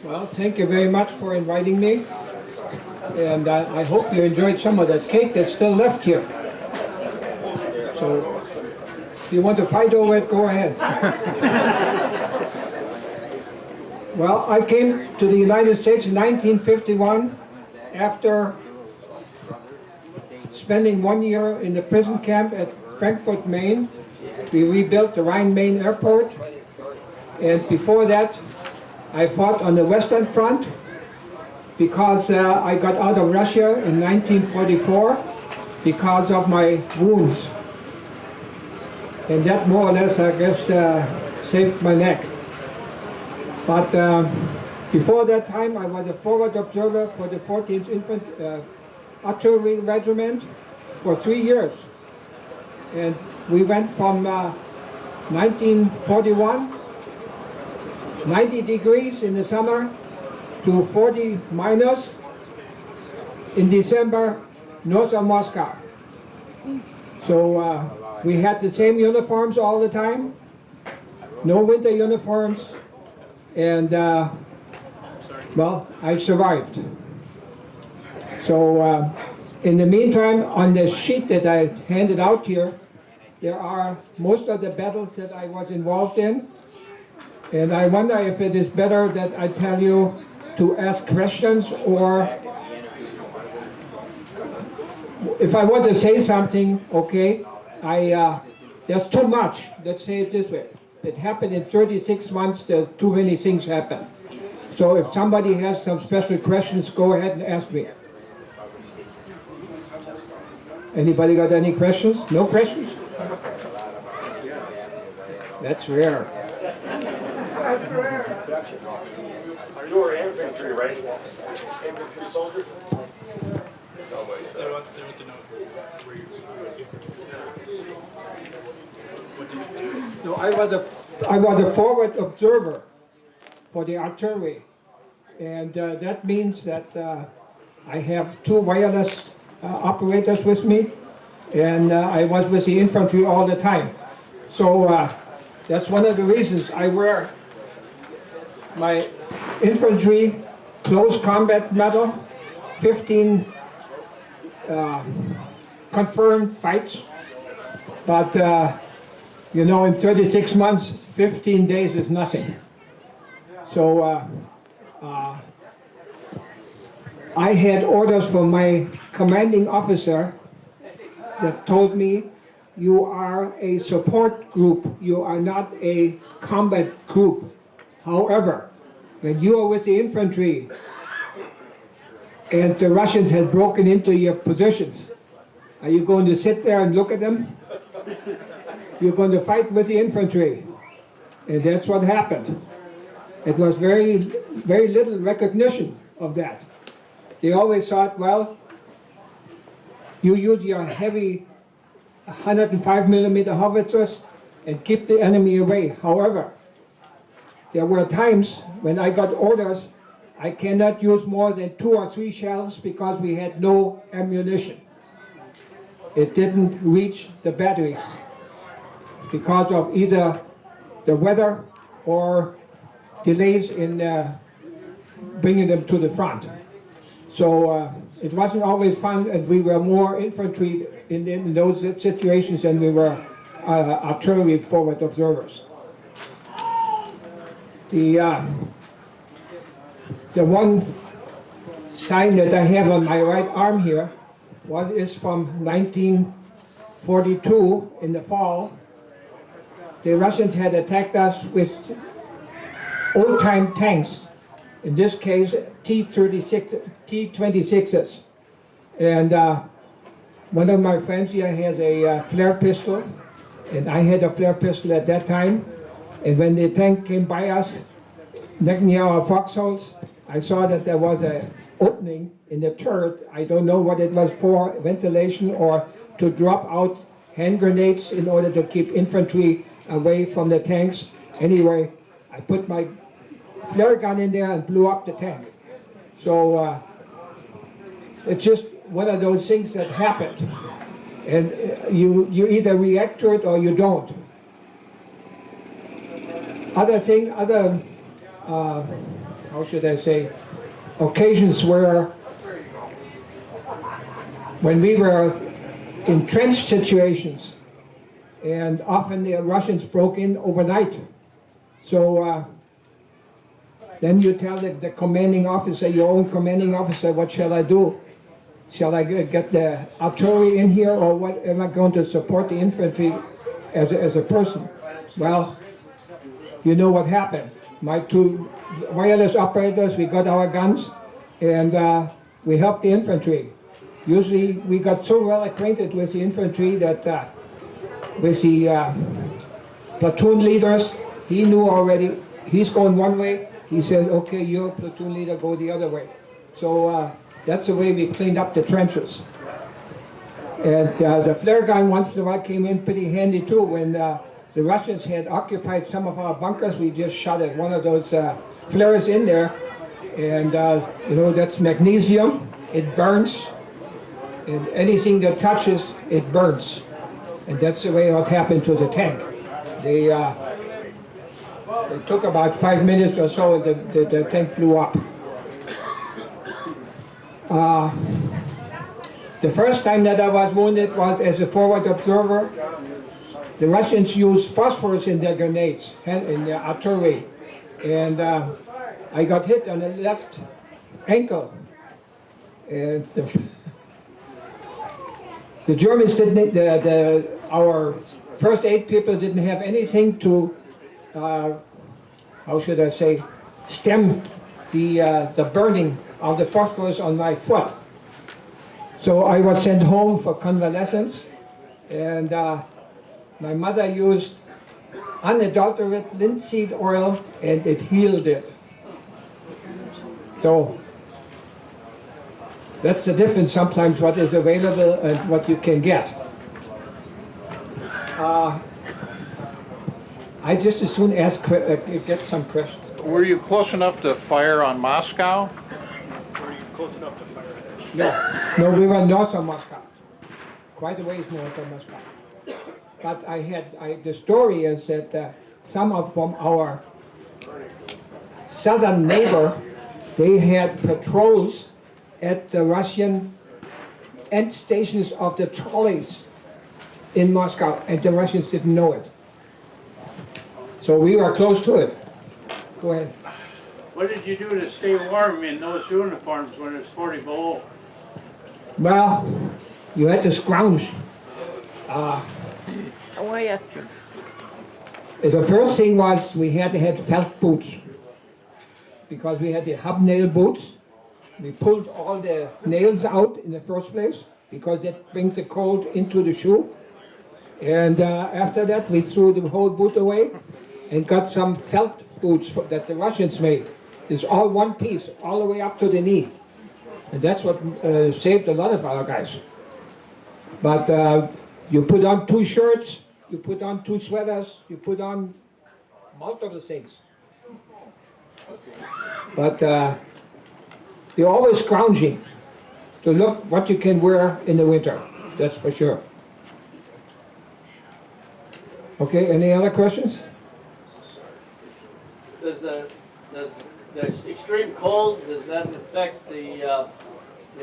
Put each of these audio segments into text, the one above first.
Well, thank you very much for inviting me. And I hope you enjoyed some of that cake that's still left here. So if you want to fight over it, go ahead. Well, I came to the United States in 1951 after spending 1 year in the prison camp at Frankfurt, Maine. We rebuilt the Rhine-Main airport. And before that, I fought on the Western Front because I got out of Russia in 1944 because of my wounds. And that more or less, I guess, saved my neck. But before that time, I was a forward observer for the 14th Artillery Regiment for 3 years. And we went from 1941, 90 degrees in the summer, to 40 minus in December, north of Moscow. So we had the same uniforms all the time, no winter uniforms, and well, I survived. So in the meantime, on the sheet that I handed out here, there are most of the battles that I was involved in, and I wonder if it is better that I tell you to ask questions, or if I want to say something, okay, there's too much, let's say it this way. It happened in 36 months, there too many things happen. So if somebody has some special questions, go ahead and ask me. Anybody got any questions? No questions? That's rare. That's rare. You were infantry, right? Infantry soldier? No, I was a forward observer for the artillery, and that means that I have 2 wireless operators with me, and I was with the infantry all the time. So that's one of the reasons I wear my infantry close combat medal, 15 confirmed fights, but you know, in 36 months, 15 days is nothing. So I had orders from my commanding officer that told me, you are a support group, you are not a combat group. However, when you are with the infantry and the Russians had broken into your positions, are you going to sit there and look at them? You're going to fight with the infantry. And that's what happened. It was very little recognition of that. They always thought, well, you use your heavy 105 millimeter howitzers and keep the enemy away. However, there were times when I got orders, I cannot use more than 2 or 3 shells because we had no ammunition. It didn't reach the batteries because of either the weather or delays in bringing them to the front. So it wasn't always fun, and we were more infantry in those situations than we were artillery forward observers. The one sign that I have on my right arm here is from 1942 in the fall. The Russians had attacked us with old-time tanks, in this case T-26s. And one of my friends here has a flare pistol, and I had a flare pistol at that time. And when the tank came by us, near our foxholes, I saw that there was an opening in the turret. I don't know what it was for, ventilation or to drop out hand grenades in order to keep infantry away from the tanks. Anyway, I put my flare gun in there and blew up the tank. So it's just one of those things that happened. And you either react to it or you don't. how should I say, occasions where, when we were in trench situations, and often the Russians broke in overnight. So then you tell the commanding officer, your own commanding officer, what shall I do? Shall I get the artillery in here, or what am I going to support the infantry as a person? Well, you know what happened. My two wireless operators, we got our guns, and we helped the infantry. Usually we got so well acquainted with the infantry that with the platoon leaders, he knew already, he's going one way, he said, okay, your platoon leader, go the other way. So that's the way we cleaned up the trenches. And the flare gun once in a while came in pretty handy too. When the Russians had occupied some of our bunkers, we just shot at one of those flares in there. And you know, that's magnesium, it burns. And anything that touches, it burns. And that's the way it happened to the tank. They took about 5 minutes or so, and the tank blew up. The first time that I was wounded was as a forward observer. The Russians used phosphorus in their grenades, in their artillery. And I got hit on the left ankle. And the Germans didn't, our first aid people didn't have anything to, how should I say, stem the burning of the phosphorus on my foot. So I was sent home for convalescence, and my mother used unadulterated linseed oil, and it healed it. So that's the difference sometimes, what is available and what you can get. I just as soon ask, get some questions. Were you close enough to fire on Moscow? Were you close enough to fire? No, we were north of Moscow, quite a ways north of Moscow. But the story is that some from our southern neighbor, they had patrols at the Russian end stations of the trolleys in Moscow, and the Russians didn't know it. So we were close to it. Go ahead. What did you do to stay warm in those uniforms when it's 40 below? Well, you had to scrounge. How are you? The first thing was we had to have felt boots, because we had the hobnail boots. We pulled all the nails out in the first place, because that brings the cold into the shoe. And after that, we threw the whole boot away and got some felt boots that the Russians made. It's all one piece, all the way up to the knee. And that's what saved a lot of our guys. But you put on 2 shirts, you put on 2 sweaters, you put on multiple things. But you're always scrounging to look what you can wear in the winter, that's for sure. Okay, any other questions? Does the extreme cold, does that affect the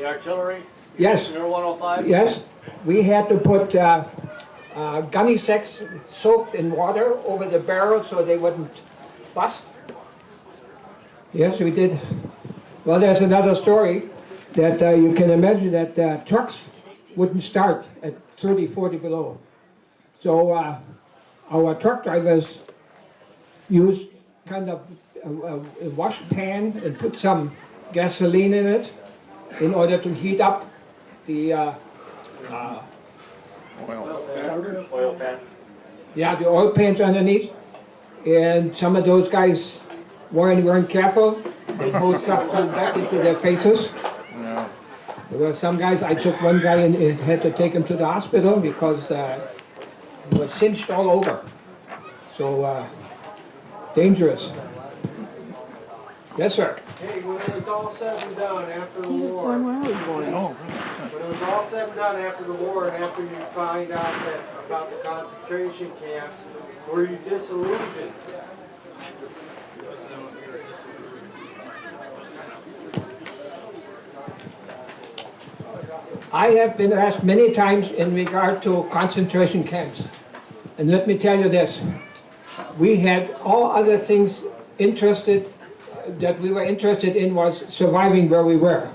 artillery? Yes. Your 105? Yes, we had to put gunny sacks soaked in water over the barrel so they wouldn't bust. Yes, we did. Well, there's another story that you can imagine that trucks wouldn't start at 30, 40 below. So our truck drivers used kind of a wash pan and put some gasoline in it in order to heat up the Oil pan. yeah, the oil pans underneath. And some of those guys weren't careful. They pulled stuff back into their faces. No. There were some guys, I took one guy and had to take him to the hospital because he was cinched all over. So dangerous. Yes, sir. Hey, when it was all said and done after the war, when it was all said and done after the war, and after you find out about the concentration camps, were you disillusioned? I have been asked many times in regard to concentration camps. And let me tell you this, we had all other things that we were interested in was surviving where we were.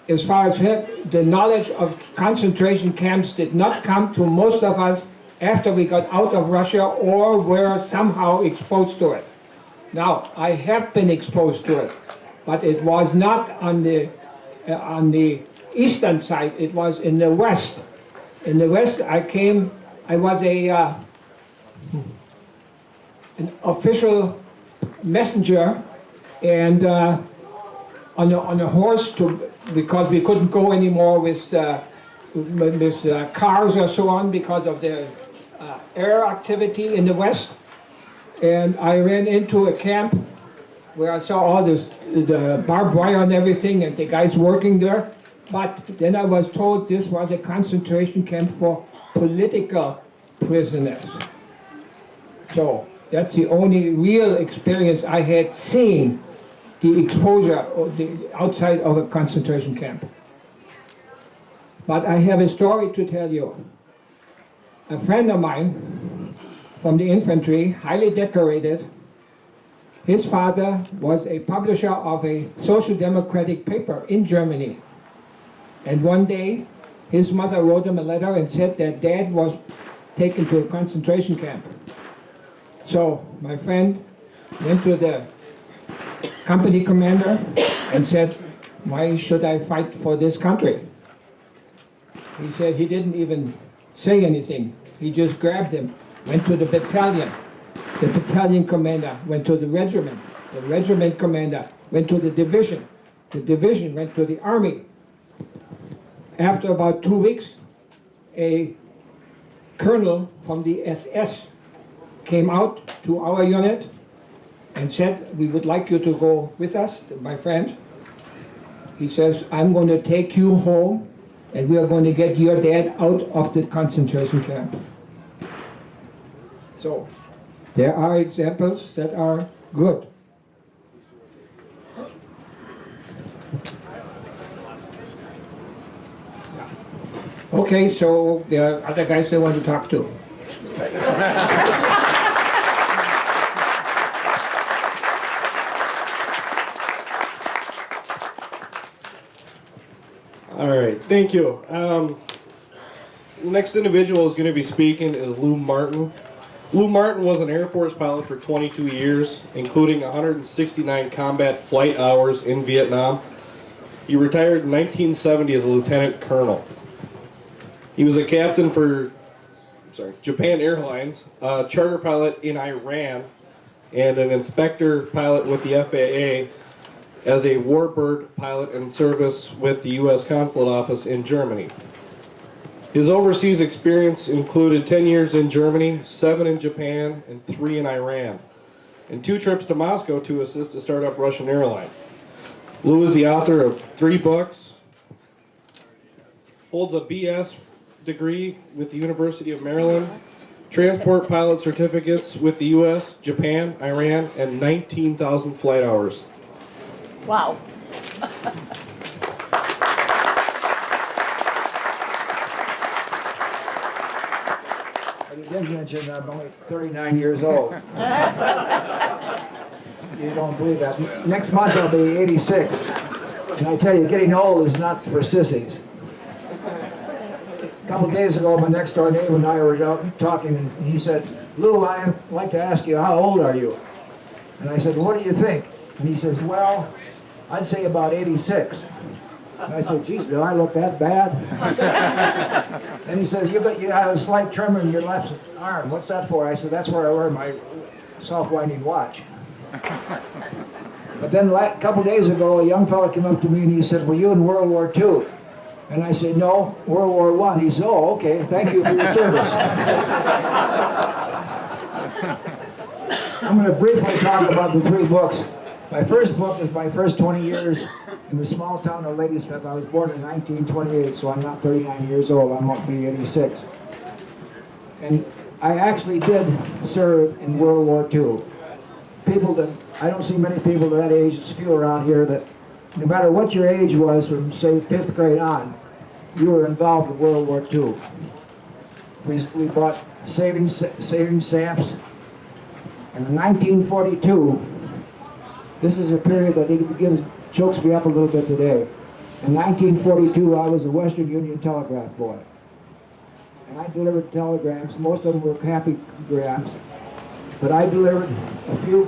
As far as the knowledge of concentration camps did not come to most of us after we got out of Russia or were somehow exposed to it. Now, I have been exposed to it, but it was not on the eastern side, it was in the west. In the west, I was an official messenger and on a horse because we couldn't go anymore with cars or so on because of the air activity in the west. And I ran into a camp where I saw all the barbed wire and everything and the guys working there. But then I was told this was a concentration camp for political prisoners. So that's the only real experience I had seeing the exposure outside of a concentration camp. But I have a story to tell you. A friend of mine from the infantry, highly decorated, his father was a publisher of a social democratic paper in Germany. And one day, his mother wrote him a letter and said that dad was taken to a concentration camp. So my friend went to the company commander and said, why should I fight for this country? He said he didn't even say anything. He just grabbed him, went to the battalion. The battalion commander went to the regiment commander went to the division went to the army. After about 2 weeks, a colonel from the SS came out to our unit and said, we would like you to go with us, my friend. He says, I'm going to take you home and we are going to get your dad out of the concentration camp. So, there are examples that are good. Okay, so there are other guys they want to talk to. All right, thank you. The next individual is going to be speaking is Lou Martin. Lou Martin was an Air Force pilot for 22 years, including 169 combat flight hours in Vietnam. He retired in 1970 as a lieutenant colonel. He was a captain for Japan Airlines, a charter pilot in Iran, and an inspector pilot with the FAA as a warbird pilot in service with the U.S. Consulate Office in Germany. His overseas experience included 10 years in Germany, 7 in Japan, and 3 in Iran, and 2 trips to Moscow to assist a startup Russian airline. Lou is the author of 3 books, holds a BS degree with the University of Maryland, transport pilot certificates with the U.S., Japan, Iran, and 19,000 flight hours. Wow. You did mention I'm only 39 years old. You don't believe that. Next month I'll be 86. And I tell you, getting old is not for sissies. A couple of days ago, my next door neighbor and I were out talking, and he said, Lou, I'd like to ask you, how old are you? And I said, what do you think? And he says, well, I'd say about 86. And I said, geez, do I look that bad? And he says, you got a slight tremor in your left arm. What's that for? I said, that's where I wear my self-winding watch. But then a couple days ago, a young fellow came up to me and he said, were you in World War II? And I said, no, World War I. He said, oh, okay, thank you for your service. I'm going to briefly talk about the 3 books. My first book is my first 20 years in the small town of Ladysmith. I was born in 1928, so I'm not 39 years old. I'm going to be 86. And I actually did serve in World War II. I don't see many people that age, there's few around here, that no matter what your age was from, say, 5th grade on, you were involved in World War II. We bought saving stamps. And in 1942, this is a period that chokes me up a little bit today. In 1942, I was a Western Union telegraph boy. And I delivered telegrams. Most of them were happy grams. But I delivered a few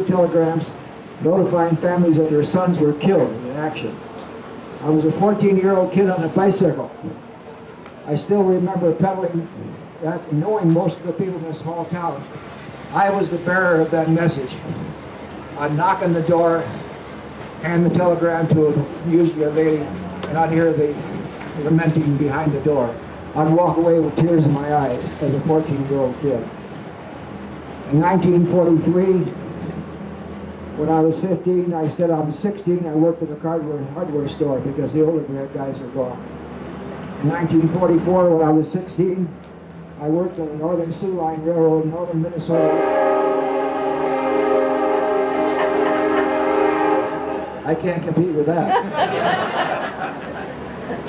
telegrams notifying families that their sons were killed in action. I was a 14-year-old kid on a bicycle. I still remember pedaling that, knowing most of the people in a small town. I was the bearer of that message. I'd knock on the door, hand the telegram to usually a lady, and I'd hear the lamenting behind the door. I'd walk away with tears in my eyes as a 14-year-old kid. In 1943, when I was 15, I said I was 16, I worked at a hardware store because the older guys were gone. In 1944, when I was 16, I worked on the Northern Sioux Line Railroad in northern Minnesota. I can't compete with that.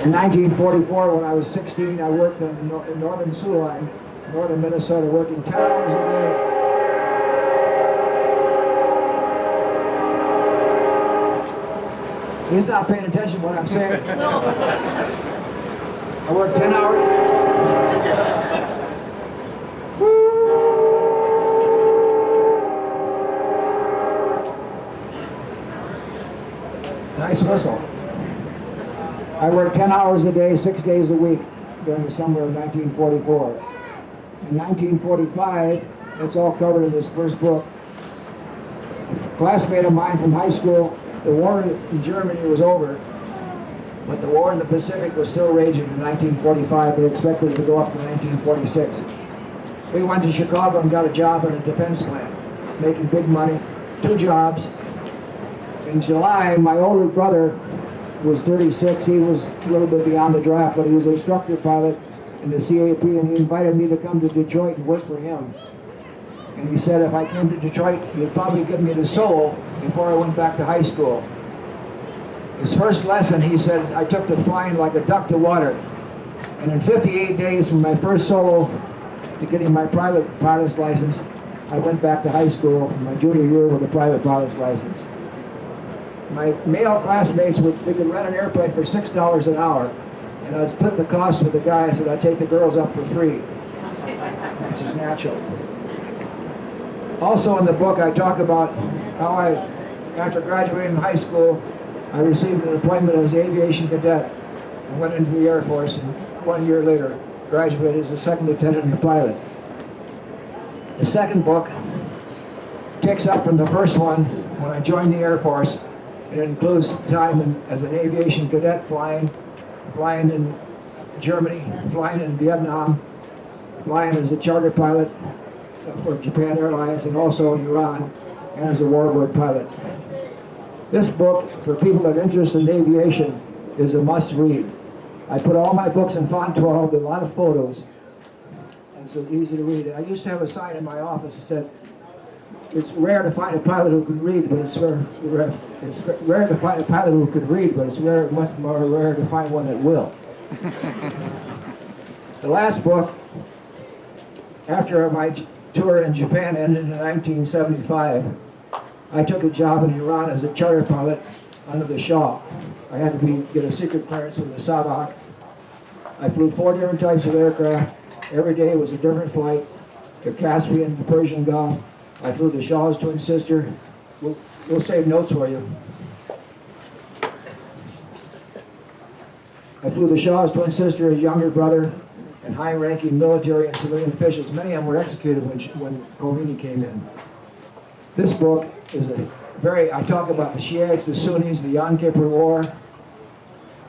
In 1944, when I was 16, I worked on the Northern Sioux Line, northern Minnesota, working 10 hours a day. He's not paying attention to what I'm saying. I worked 10 hours. Nice whistle. I worked 10 hours a day, 6 days a week during the summer of 1944. In 1945, it's all covered in this first book. A classmate of mine from high school, the war in Germany was over, but the war in the Pacific was still raging in 1945. They expected it to go up to 1946. We went to Chicago and got a job at a defense plant, making big money, 2 jobs. In July, my older brother was 36. He was a little bit beyond the draft, but he was an instructor pilot in the CAP, and he invited me to come to Detroit and work for him. And he said if I came to Detroit, he'd probably give me the solo before I went back to high school. His first lesson, he said, I took to flying like a duck to water. And in 58 days from my first solo to getting my private pilot's license, I went back to high school in my junior year with a private pilot's license. My male classmates, they could rent an airplane for $6 an hour, and I'd split the cost with the guys, and I'd take the girls up for free, which is natural. Also in the book, I talk about how after graduating high school, I received an appointment as an aviation cadet and went into the Air Force, and 1 year later, graduated as a second lieutenant and a pilot. The second book picks up from the first one when I joined the Air Force. It includes time as an aviation cadet, flying in Germany, flying in Vietnam, flying as a charter pilot for Japan Airlines, and also in Iran, and as a warbird pilot. This book, for people that are interested in aviation, is a must-read. I put all my books in font 12, with a lot of photos, and so it's easy to read. I used to have a sign in my office that said, it's rare to find a pilot who can read, but it's rare to find a pilot who can read, but it's much more rare to find one that will. The last book, after my tour in Japan ended in 1975, I took a job in Iran as a charter pilot under the Shah. I had to get a secret clearance from the Sabak. I flew 4 different types of aircraft. Every day was a different flight, the Caspian, the Persian Gulf. I flew the Shah's twin sister. We'll save notes for you. I flew the Shah's twin sister, his younger brother, and high-ranking military and civilian officials. Many of them were executed when Khomeini came in. This book is I talk about the Shiites, the Sunnis, the Yom Kippur War,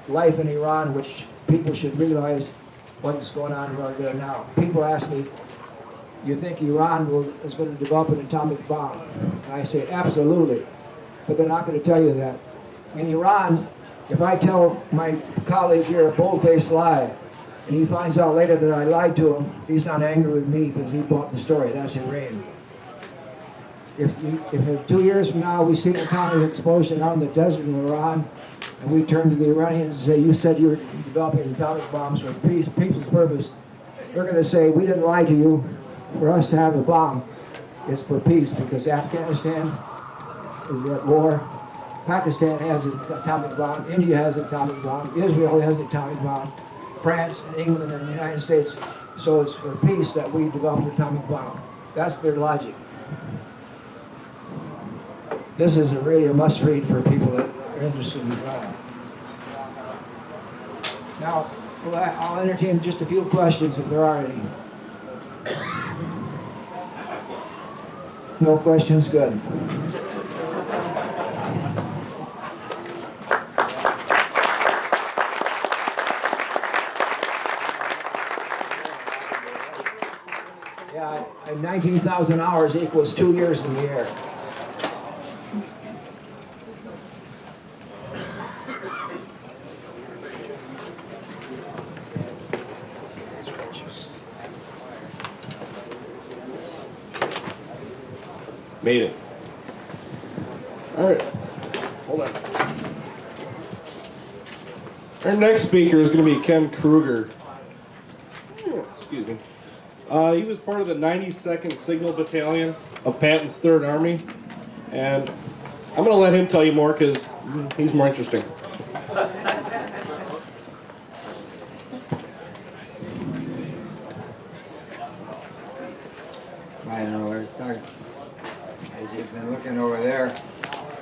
life in Iran, which people should realize what's going on right there now. People ask me, you think Iran is going to develop an atomic bomb? And I say, absolutely. But they're not going to tell you that. In Iran, if I tell my colleague here a bold-faced lie, and he finds out later that I lied to him, he's not angry with me because he bought the story. That's Iran. If 2 years from now we see an atomic explosion out in the desert in Iran, and we turned to the Iranians and say, you said you were developing atomic bombs for peace, people's purpose. They're going to say, we didn't lie to you. For us to have a bomb, it's for peace, because Afghanistan is at war. Pakistan has an atomic bomb. India has an atomic bomb. Israel has an atomic bomb. France and England and the United States. So it's for peace that we developed an atomic bomb. That's their logic. This is really a must-read for people that are interested in the bomb. Now, I'll entertain just a few questions if there are any. No questions? Good. Yeah, 19,000 hours equals 2 years in the air. Made it. All right. Hold on. Our next speaker is going to be Ken Krueger. Excuse me. He was part of the 92nd Signal Battalion of Patton's 3rd Army. And I'm going to let him tell you more because he's more interesting. I don't know where to start. As you've been looking over there,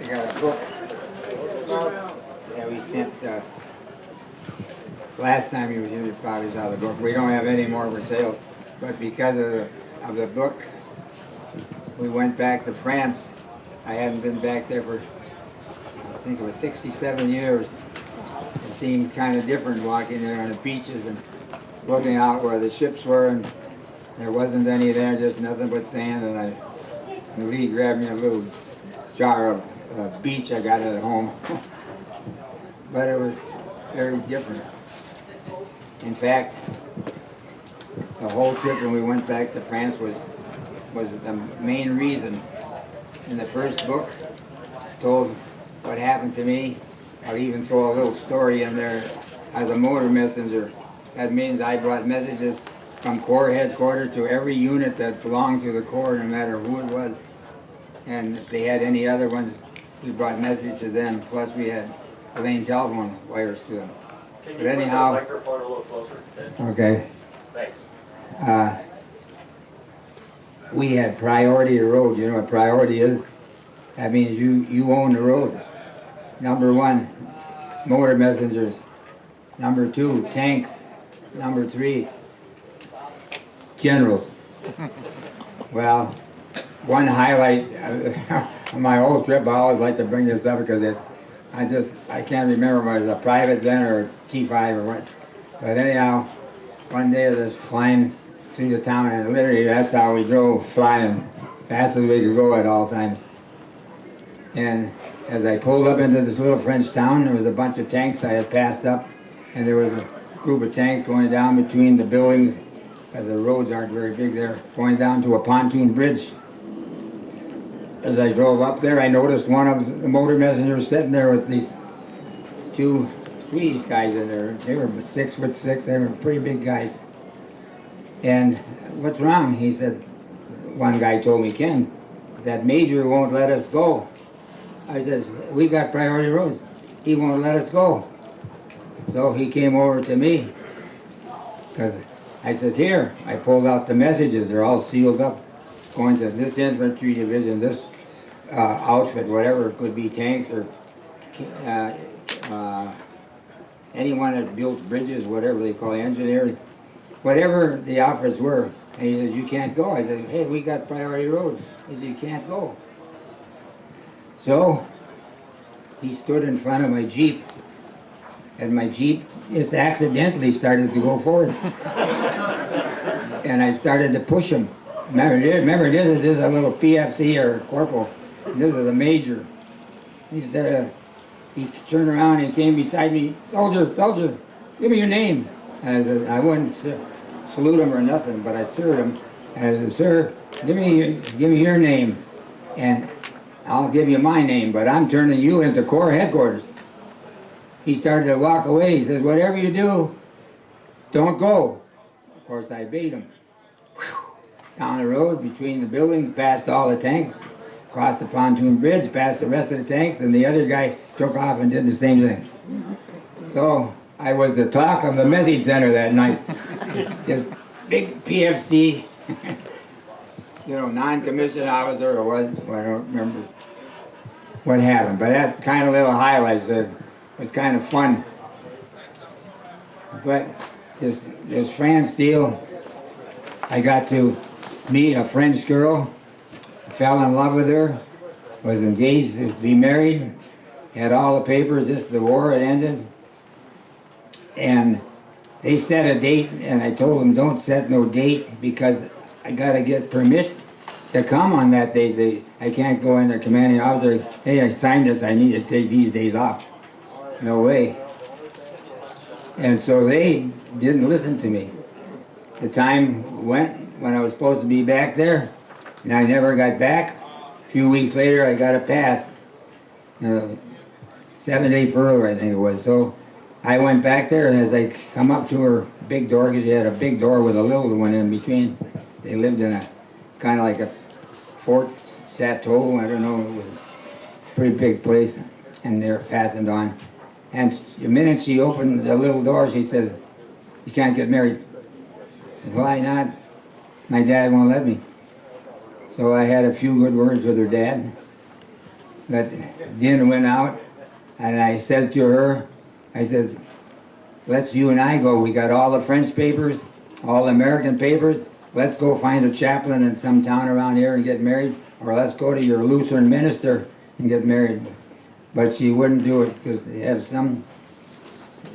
we got a book. Yeah, we sent, last time he was here, you probably saw the book. We don't have any more for sale, but because of the book, we went back to France. I hadn't been back there for, I think it was 67 years. It seemed kind of different walking there on the beaches and looking out where the ships were, and there wasn't any there, just nothing but sand. And Lee grabbed me a little jar of beach I got at home. But it was very different. In fact, the whole trip when we went back to France was the main reason. In the first book, told what happened to me. I'll even throw a little story in there. As a motor messenger, that means I brought messages from Corps headquarters to every unit that belonged to the Corps, no matter who it was. And if they had any other ones, we brought messages to them. Plus we had laying telephone wires to them. Can you But anyhow, put the microphone a little closer? okay. Thanks. We had priority of road. You know what priority is? That means you own the road. Number 1, motor messengers. Number 2, tanks. Number 3, generals. Well, one highlight of my whole trip, I always like to bring this up because I can't remember if it was a private then or a T5 or what. But anyhow, one day I was flying through the town, and literally that's how we drove, flying fast as we could go at all times. And as I pulled up into this little French town, there was a bunch of tanks I had passed up, and there was a group of tanks going down between the buildings, as the roads aren't very big there, going down to a pontoon bridge. As I drove up there, I noticed one of the motor messengers sitting there with these 2 Swedish guys in there. They were 6'6", they were pretty big guys. And what's wrong? He said, one guy told me, Ken, that major won't let us go. I said, we got priority roads. He won't let us go. So he came over to me, because I said, here, I pulled out the messages. They're all sealed up, going to this infantry division, this outfit, whatever, it could be tanks or anyone that built bridges, whatever they call engineers, whatever the outfits were. And he says, you can't go. I said, hey, we got priority road. He said, you can't go. So he stood in front of my Jeep, and my Jeep just accidentally started to go forward. And I started to push him. Remember this is a little PFC or corporal. This is a major. He's there. He turned around and he came beside me. Soldier, give me your name. And I said, I wouldn't salute him or nothing, but I served him. And I said, sir, give me your name, and I'll give you my name, but I'm turning you into Corps headquarters. he started to walk away. He says, whatever you do, don't go. Of course, I obeyed him. Down the road, between the buildings, past all the tanks, crossed the pontoon bridge, past the rest of the tanks, and the other guy took off and did the same thing. So I was the talk of the message center that night. This big PFC, non-commissioned officer it was, I don't remember what happened, but that's kind of little highlights. It was kind of fun. But this France deal, I got to meet a French girl, fell in love with her, was engaged to be married, had all the papers. This is the war, it ended. And they set a date, and I told them don't set no date because I got to get permit to come on that day. I can't go in the commanding officer, hey, I signed this, I need to take these days off. No way. And so they didn't listen to me. The time went when I was supposed to be back there, and I never got back. A few weeks later, I got a pass. 7-day furlough, I think it was. So I went back there, and as I come up to her big door, because she had a big door with a little one in between. They lived in a kind of like a fort chateau. I don't know. It was a pretty big place, and they're fastened on. And the minute she opened the little door, she says, "You can't get married." I said, "Why not?" "My dad won't let me." So I had a few good words with her dad. But dinner went out, and I said to her, I says, "Let's you and I go. We got all the French papers, all the American papers. Let's go find a chaplain in some town around here and get married, or let's go to your Lutheran minister and get married." But she wouldn't do it because they have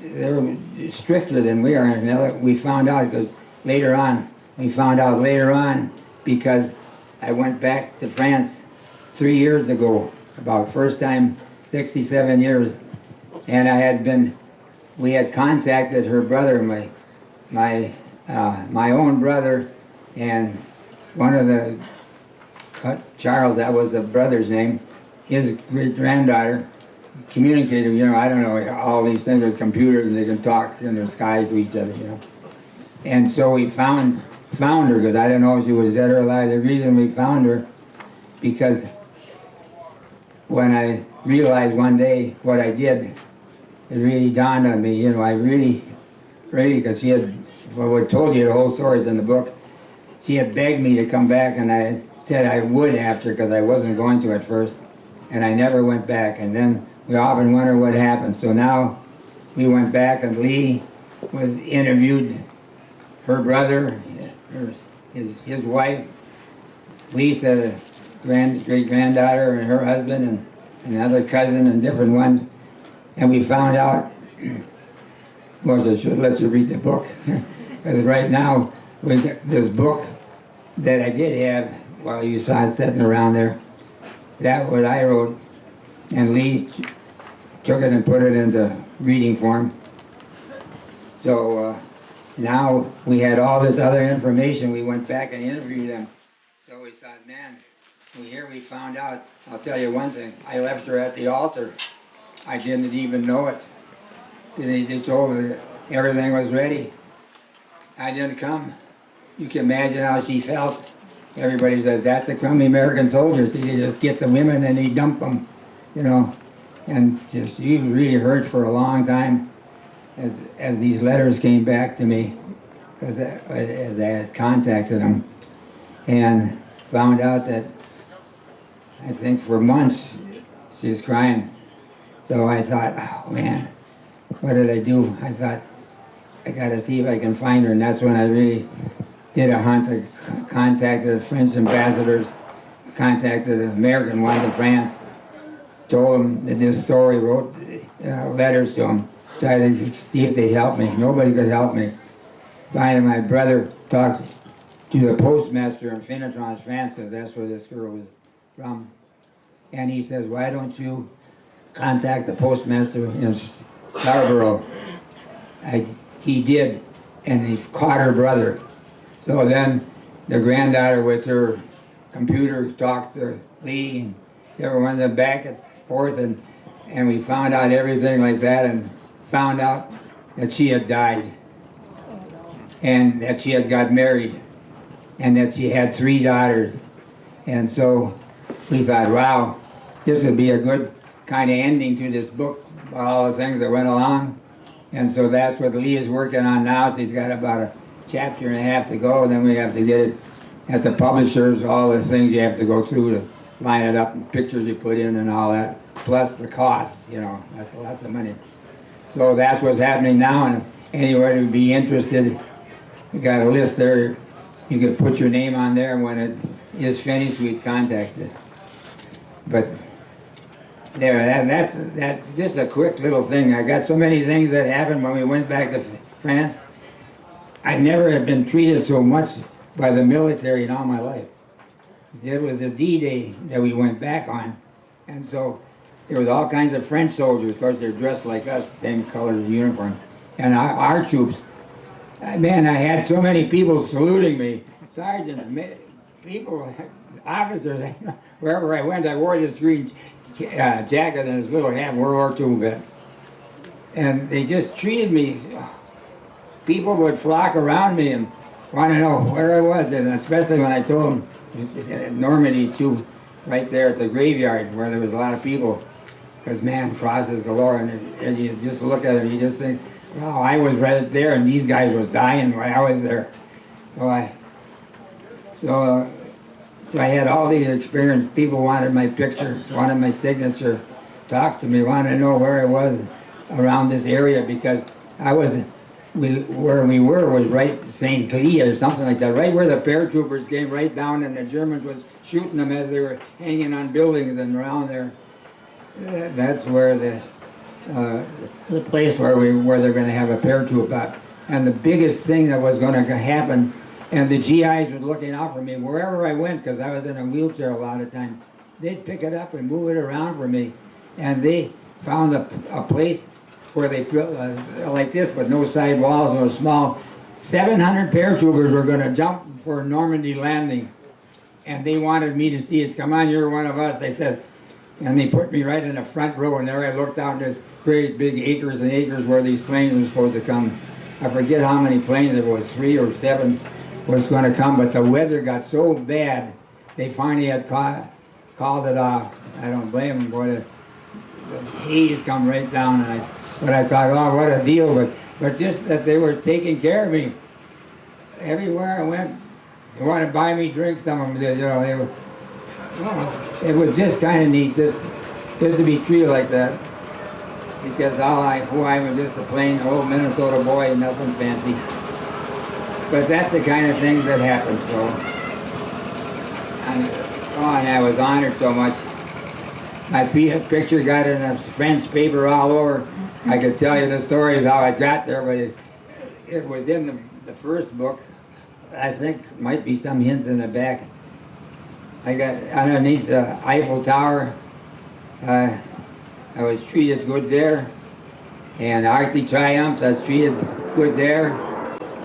they're stricter than we are. And we found out because later on because I went back to France 3 years ago, about first time 67 years, and we had contacted her brother, my own brother, and one of the Charles, that was the brother's name, his great-granddaughter communicated, I don't know, all these things with computers, and they can talk in the sky to each other, And so we found her, because I didn't know if she was dead or alive. The reason we found her, because when I realized one day what I did, it really dawned on me, I really, because she had, I told you the whole story is in the book, she had begged me to come back, and I said I would after, because I wasn't going to at first. And I never went back, and then we often wonder what happened. So now we went back, and Lee was interviewed, her brother, his wife, Lisa, great-granddaughter, and her husband, and another cousin, and different ones. And we found out, well, I should let you read the book, because right now we got this book that I did have while you saw it sitting around there. That what I wrote, and Lee took it and put it into reading form. So now we had all this other information. We went back and interviewed them. So we thought, man, we found out. I'll tell you one thing. I left her at the altar. I didn't even know it. They told her everything was ready. I didn't come. You can imagine how she felt. Everybody says, that's the crummy American soldiers. They just get the women and they dump them, And she really hurt for a long time as these letters came back to me, as I had contacted them, and found out that I think for months she was crying. So I thought, oh man, what did I do? I thought, I got to see if I can find her, and that's when I really did a hunt. I contacted the French ambassadors, contacted the American one to France, told them that this story, wrote letters to them, tried to see if they'd help me. Nobody could help me. Finally, my brother talked to the postmaster in Finnetrons, France, because that's where this girl was from. And he says, why don't you contact the postmaster in Scarborough? He did, and he caught her brother. So then the granddaughter with her computer talked to Lee, and everyone went back and forth, and we found out everything like that, and found out that she had died, and that she had got married, and that she had 3 daughters. And so we thought, wow, this would be a good kind of ending to this book, all the things that went along. And so that's what Lee is working on now. So he's got about a chapter and a half to go, and then we have to get it at the publishers, all the things you have to go through to line it up, and pictures you put in and all that, plus the costs, you know, that's lots of money. So that's what's happening now, and if anybody would be interested, we got a list there. You can put your name on there, and when it is finished, we'd contact it. But there, that's just a quick little thing. I got so many things that happened when we went back to France. I never have been treated so much by the military in all my life. It was a D-Day that we went back on, and so there was all kinds of French soldiers. Of course, they're dressed like us, same color as uniform. And our troops, man, I had so many people saluting me. Sergeants, people, officers, wherever I went, I wore this green jacket and this little hat, World War II vet. And they just treated me. People would flock around me and want to know where I was, and especially when I told them Normandy too, right there at the graveyard where there was a lot of people. Because man, crosses galore, and as you just look at it, you just think, wow, I was right there, and these guys was dying while I was there. So I had all these experiences. People wanted my picture, wanted my signature, talked to me, wanted to know where I was around this area, because I was, where we were was right St. Cloud or something like that, right where the paratroopers came right down, and the Germans was shooting them as they were hanging on buildings and around there. That's where the place where they're going to have a paratroop out. And the biggest thing that was going to happen, and the GIs were looking out for me wherever I went, because I was in a wheelchair a lot of times. They'd pick it up and move it around for me, and they found a place where they built like this, but no side walls, no small. 700 paratroopers were going to jump for Normandy landing, and they wanted me to see it. Come on, you're one of us, they said. And they put me right in the front row, and there I looked out, and there's great big acres and acres where these planes were supposed to come. I forget how many planes, it was 3 or 7 was going to come, but the weather got so bad, they finally had called it off. I don't blame them, boy, the haze come right down, but I thought, oh, what a deal, but just that they were taking care of me. Everywhere I went, they wanted to buy me drinks, some of them did, you know, they were, oh, it was just kind of neat just to be treated like that, because who I was just a plain old Minnesota boy, nothing fancy. But that's the kind of things that happened. So, and I was honored so much. My picture got in a French paper all over. I could tell you the stories how I got there, but it was in the first book. I think might be some hint in the back. I got underneath the Eiffel Tower. I was treated good there. And Arc de Triomphe, I was treated good there.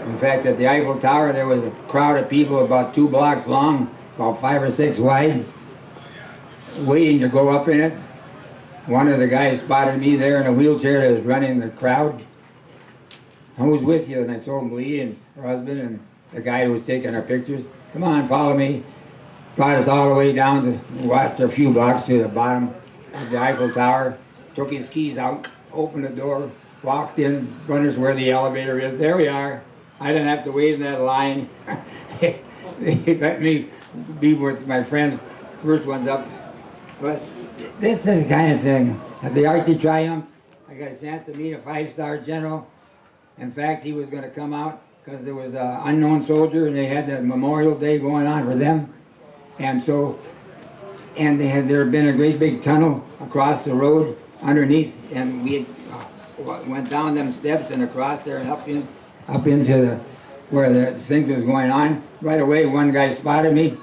In fact, at the Eiffel Tower, there was a crowd of people about 2 blocks long, about 5 or 6 wide, waiting to go up in it. One of the guys spotted me there in a wheelchair that was running the crowd. Who's with you? And I told him Lee and her husband and the guy who was taking our pictures. Come on, follow me. Brought us all the way down to, walked a few blocks to the bottom of the Eiffel Tower, took his keys out, opened the door, walked in, brought us where the elevator is. There we are. I didn't have to wait in that line. They let me be with my friends, first ones up. But this is the kind of thing. At the Arc de Triomphe, I got a chance to meet a 5-star general. In fact, he was going to come out because there was an unknown soldier, and they had the Memorial Day going on for them. And so, there had been a great big tunnel across the road underneath, and we had, went down them steps and across there and up into where the things was going on. Right away, one guy spotted me,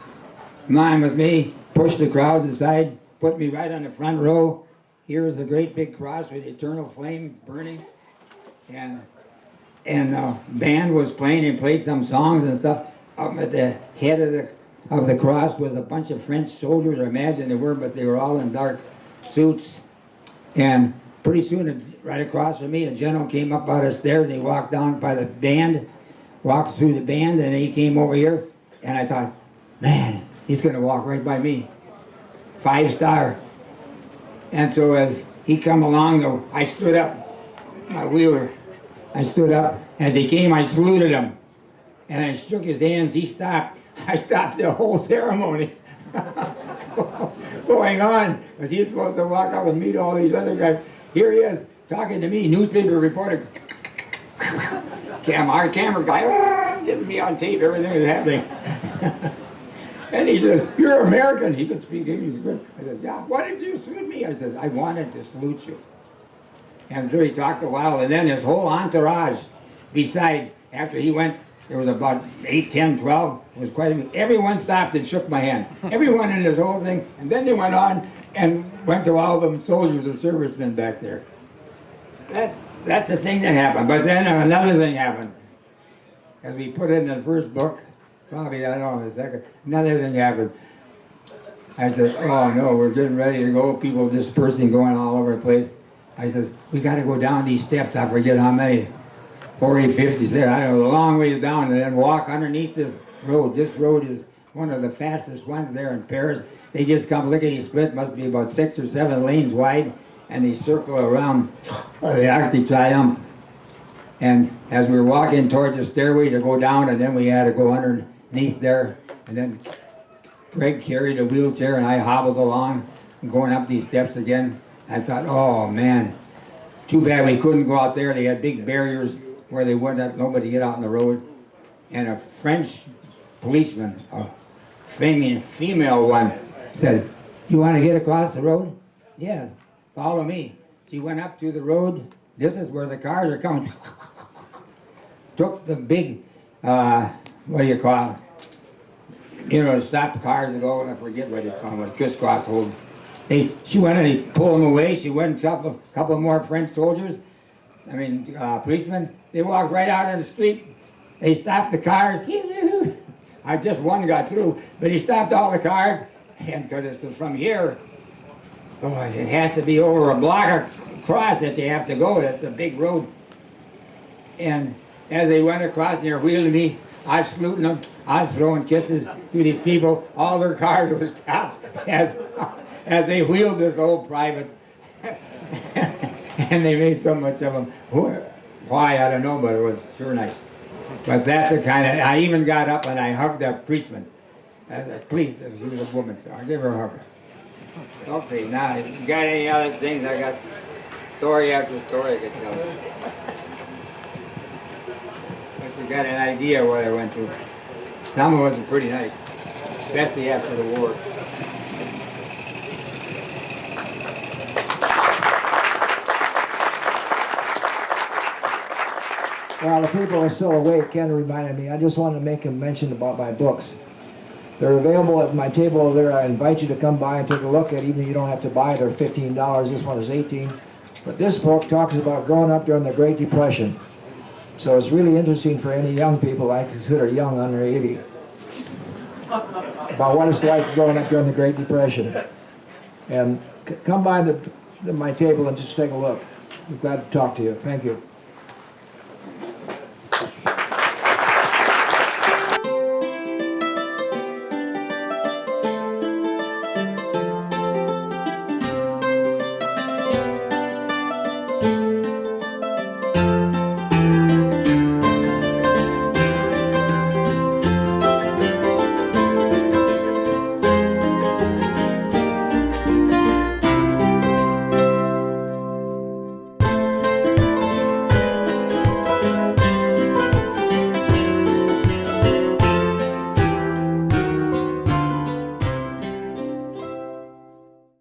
come on with me, pushed the crowd aside, put me right on the front row. Here was a great big cross with eternal flame burning, and band was playing and played some songs and stuff. Up at the head of the cross was a bunch of French soldiers. I imagine they were, but they were all in dark suits. And pretty soon, right across from me, a gentleman came up out of the stairs and he walked down by the band, walked through the band, and he came over here, and I thought, man, he's gonna walk right by me. 5-star. And so as he come along, though, I stood up, my wheeler, I stood up. As he came, I saluted him. And I shook his hands, he stopped. I stopped the whole ceremony going on, because he's supposed to walk up and meet all these other guys. Here he is, talking to me, newspaper reporter. Our camera guy, getting me on tape, everything is happening. And he says, you're American. He could speak English good. I says, yeah, why did you salute me? I says, I wanted to salute you. And so he talked a while, and then his whole entourage, besides, after he went, there was about 8, 10, 12, it was quite a few. Everyone stopped and shook my hand. Everyone in this whole thing, and then they went on and went to all them soldiers or servicemen back there. That's the thing that happened. But then another thing happened. As we put it in the first book, probably, I don't know, the second, another thing happened. I said, oh no, we're getting ready to go, people dispersing, going all over the place. I said, we got to go down these steps, I forget how many, 40, 50, I don't know, a long way down, and then walk underneath this road. This road is one of the fastest ones there in Paris. They just come lickety-split, must be about 6 or 7 lanes wide, and they circle around the Arc de Triomphe. And as we were walking towards the stairway to go down, and then we had to go underneath there, and then Greg carried a wheelchair and I hobbled along and going up these steps again. I thought, oh man, too bad we couldn't go out there. They had big barriers where they wouldn't let nobody get out on the road. And a French policeman, a female one, said, you want to get across the road? Yes, follow me. She went up to the road. This is where the cars are coming. Took the big, what do you call it? You know, stop cars and go, I forget what you call it, crisscross hold. She went and he pulled them away. She went a couple more French soldiers, policemen. They walked right out on the street. They stopped the cars. Just one got through, but he stopped all the cars. And because it's from here, boy, it has to be over a block across that you have to go. That's a big road. And as they went across and they were wheeling me, I was saluting them. I was throwing kisses to these people. All their cars were stopped as they wheeled this old private. And they made so much of them. Why, I don't know, but it was sure nice. But that's the kind of, I even got up and I hugged that policeman. Please, she was a woman, so I gave her a hug. Okay, now, if you got any other things, I got story after story I could tell you. But you got an idea what I went through. Some of it was pretty nice, especially after the war. While the people are still awake, Ken reminded me, I just wanted to make a mention about my books. They're available at my table over there. I invite you to come by and take a look at, even if you don't have to buy it. They're $15. This one is $18. But this book talks about growing up during the Great Depression. So it's really interesting for any young people, I consider young under 80, about what it's like growing up during the Great Depression. And come by my table and just take a look. I'm glad to talk to you. Thank you.